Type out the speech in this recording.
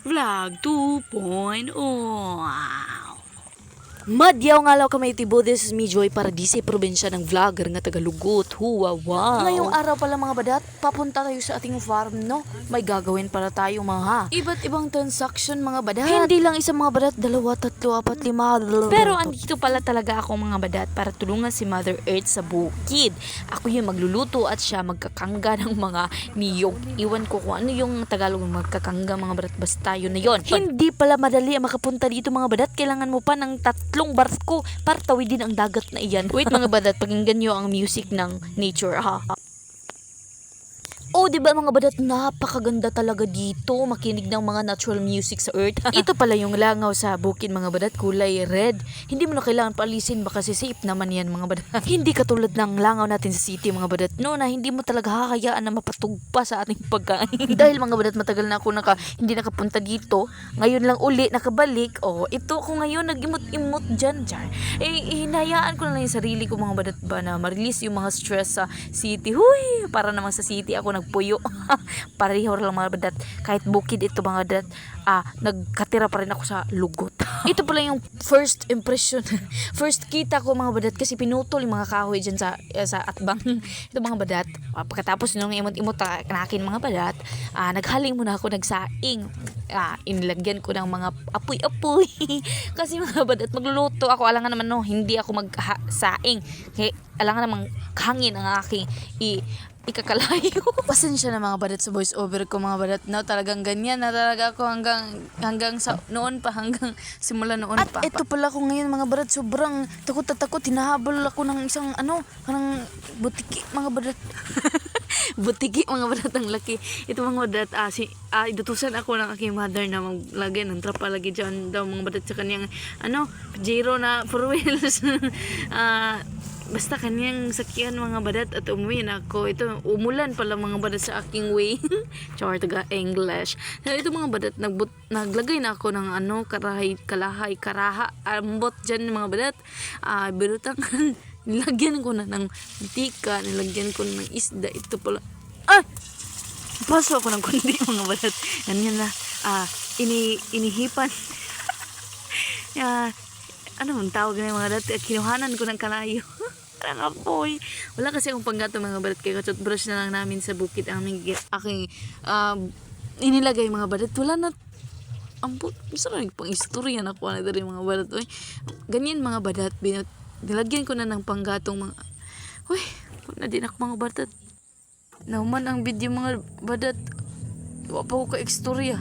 Vlog 2.0. Madyaw nga law kamay tibo, this is me Joy Paradise, probinsya ng vlogger nga Tagalugot. Wow. Ngayong araw pala mga badat, papunta tayo sa ating farm, no? May gagawin para tayo mga iba't ibang transaction mga badat. Hindi lang isang mga badat, 2, 3, 4, 5. Pero andito pala talaga ako mga badat para tulungan si Mother Earth sa bukid. Ako yung magluluto at siya magkakangga ng mga niyog. Iwan ko kung ano yung Tagalog ng magkakangga mga badat, basta yun na yun. Hindi pala madali ang makapunta dito mga badat, kailangan mo pa ng 3 barko para tawidin ang dagat na iyan. Wait mga badat, pakinggan nyo ang music ng nature ha. Oh, di ba mga badat, napakaganda talaga dito makinig ng mga natural music sa earth. Ito pala yung langaw sa bukid mga badat, kulay red. Hindi mo na kailangan paalisin, baka si safe naman yan mga badat. Hindi katulad ng langaw natin sa city mga badat, no, na hindi mo talaga hakayaan na mapatugpa sa ating pagkain. Dahil mga badat, matagal na ako hindi nakapunta dito. Ngayon lang uli nakabalik. Oh, ito ako ngayon nag-imot-imot dyan. Hinayaan ko na lang yung sarili ko mga badat ba na ma-release yung mga stress sa city. Huy, para naman sa city ako nagpuyo. Pareho lang mga badat. Kahit bukid ito mga badat, nagkatira pa rin ako sa lugot. Ito pala yung first impression. First kita ko mga badat kasi pinutol yung mga kahoy dyan sa atbang. Ito mga badat. Pagkatapos nung imot-imot kanakin mga badat, naghaling muna ako nagsaing. Inilagyan ko ng mga apoy-apoy. Kasi mga badat, magluluto ako. Alangan naman no, hindi ako magsaing. Kaya alangan namang hangin ang aking ikakalayo. Pasensya na mga badat sa voice over ko mga badat, no, talagang ganyan na talaga ako hanggang sa noon pa, hanggang simula noon At pa. ito pala ko ngayon mga badat, sobrang takot at takot. Hinahabol ako ng isang parang butiki mga badat. Butiki mga badat ang laki. Ito mga badat, idutusan ako ng aking mother na maglagay ng trapa lagi dyan daw mga badat sa kanyang Pajero na 4 wheels. Basta kanyang sakyan mga badat at umuwi na ako. Ito, umulan pala mga badat sa aking way. Char, taga English. Ito mga badat, naglagay na ako ng karaha, ambot dyan mga badat. Birutangan, nilagyan ko na ng mantika, nilagyan ko ng isda. Ito pala, paso ako ng kundi mga badat. Ganyan na, inihipan. Ano ang tawag na mga badat? Kinuhanan ko ng kalayo. Parang apoy. Wala kasi akong panggato mga badat, kaya brush na lang namin sa bukid ang aking inilagay mga badat. Wala na ambot. Masarap pang istorya na kuha na rin mga badat. Ganyan mga badat. Nilagyan ko na ng panggatong mga na din ako mga badat. Nauman ang video mga badat. Wala pa ko ka-istorya.